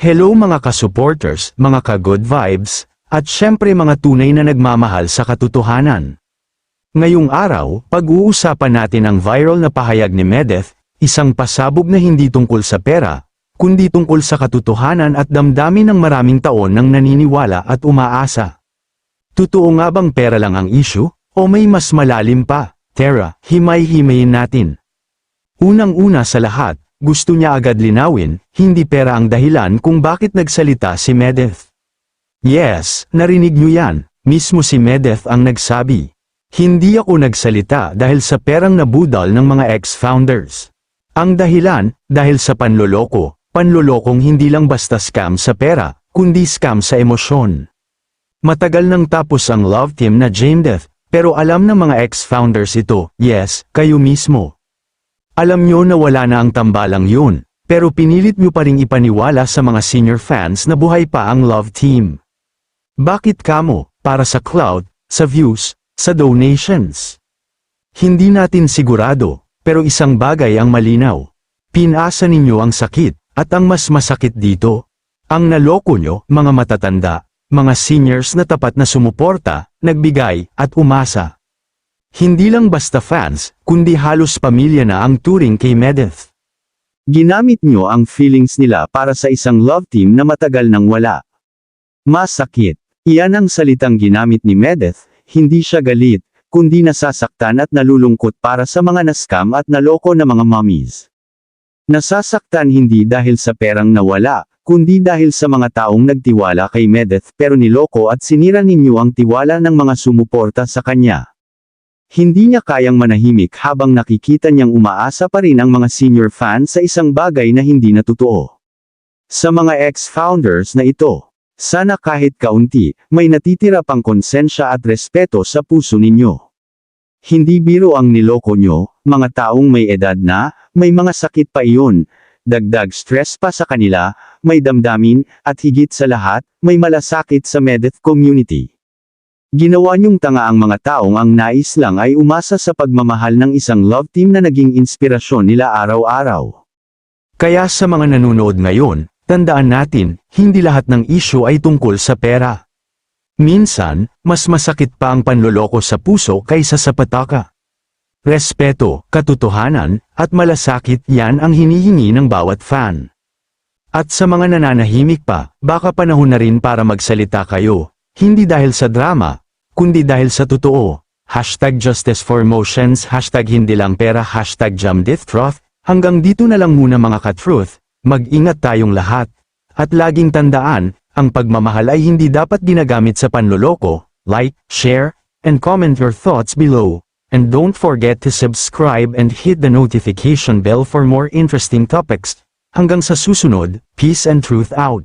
Hello mga ka-supporters, mga ka-good vibes, at syempre mga tunay na nagmamahal sa katotohanan. Ngayong araw, pag-uusapan natin ang viral na pahayag ni Medeth, isang pasabog na hindi tungkol sa pera, kundi tungkol sa katotohanan at damdamin ng maraming taon ng naniniwala at umaasa. Totoo nga bang pera lang ang issue, o may mas malalim pa? Tara, himay-himayin natin. Unang-una sa lahat, gusto niya agad linawin, hindi pera ang dahilan kung bakit nagsalita si Medeth. Yes, narinig niyo yan, mismo si Medeth ang nagsabi. Hindi ako nagsalita dahil sa perang nabudal ng mga ex-founders. Ang dahilan, dahil sa panlolokong hindi lang basta scam sa pera, kundi scam sa emosyon. Matagal nang tapos ang love team na Medeth, pero alam ng mga ex-founders ito, yes, kayo mismo. Alam nyo na wala na ang tambalang yun, pero pinilit nyo pa ring ipaniwala sa mga senior fans na buhay pa ang love team. Bakit kamo? Para sa clout, sa views, sa donations? Hindi natin sigurado, pero isang bagay ang malinaw. Pinasa ninyo ang sakit, at ang mas masakit dito, ang naloko nyo, mga matatanda, mga seniors na tapat na sumuporta, nagbigay, at umasa. Hindi lang basta fans, kundi halos pamilya na ang turing kay Medeth. Ginamit nyo ang feelings nila para sa isang love team na matagal nang wala. Masakit. Iyan ang salitang ginamit ni Medeth, hindi siya galit, kundi nasasaktan at nalulungkot para sa mga naskam at naloko na mga mommies. Nasasaktan hindi dahil sa perang nawala, kundi dahil sa mga taong nagtiwala kay Medeth pero niloko at sinira ninyo ang tiwala ng mga sumuporta sa kanya. Hindi niya kayang manahimik habang nakikita niyang umaasa pa rin ang mga senior fans sa isang bagay na hindi na totoo. Sa mga ex-founders na ito, sana kahit kaunti, may natitira pang konsensya at respeto sa puso ninyo. Hindi biro ang niloko nyo, mga taong may edad na, may mga sakit pa iyon, dagdag stress pa sa kanila, may damdamin, at higit sa lahat, may malasakit sa Medeth community. Ginawa niyong tanga ang mga taong ang nais lang ay umasa sa pagmamahal ng isang love team na naging inspirasyon nila araw-araw. Kaya sa mga nanonood ngayon, tandaan natin, hindi lahat ng issue ay tungkol sa pera. Minsan, mas masakit pa ang panloloko sa puso kaysa sa pataka. Respeto, katotohanan, at malasakit yan ang hinihingi ng bawat fan. At sa mga nananahimik pa, baka panahon na rin para magsalita kayo, hindi dahil sa drama, kundi dahil sa totoo. #JusticeForMotions, #hindi lang pera, #JamDithTruth. Hanggang dito na lang muna mga ka-truth, mag-ingat tayong lahat. At laging tandaan, ang pagmamahal ay hindi dapat ginagamit sa panloloko. Like, share, and comment your thoughts below. And don't forget to subscribe and hit the notification bell for more interesting topics. Hanggang sa susunod, peace and truth out.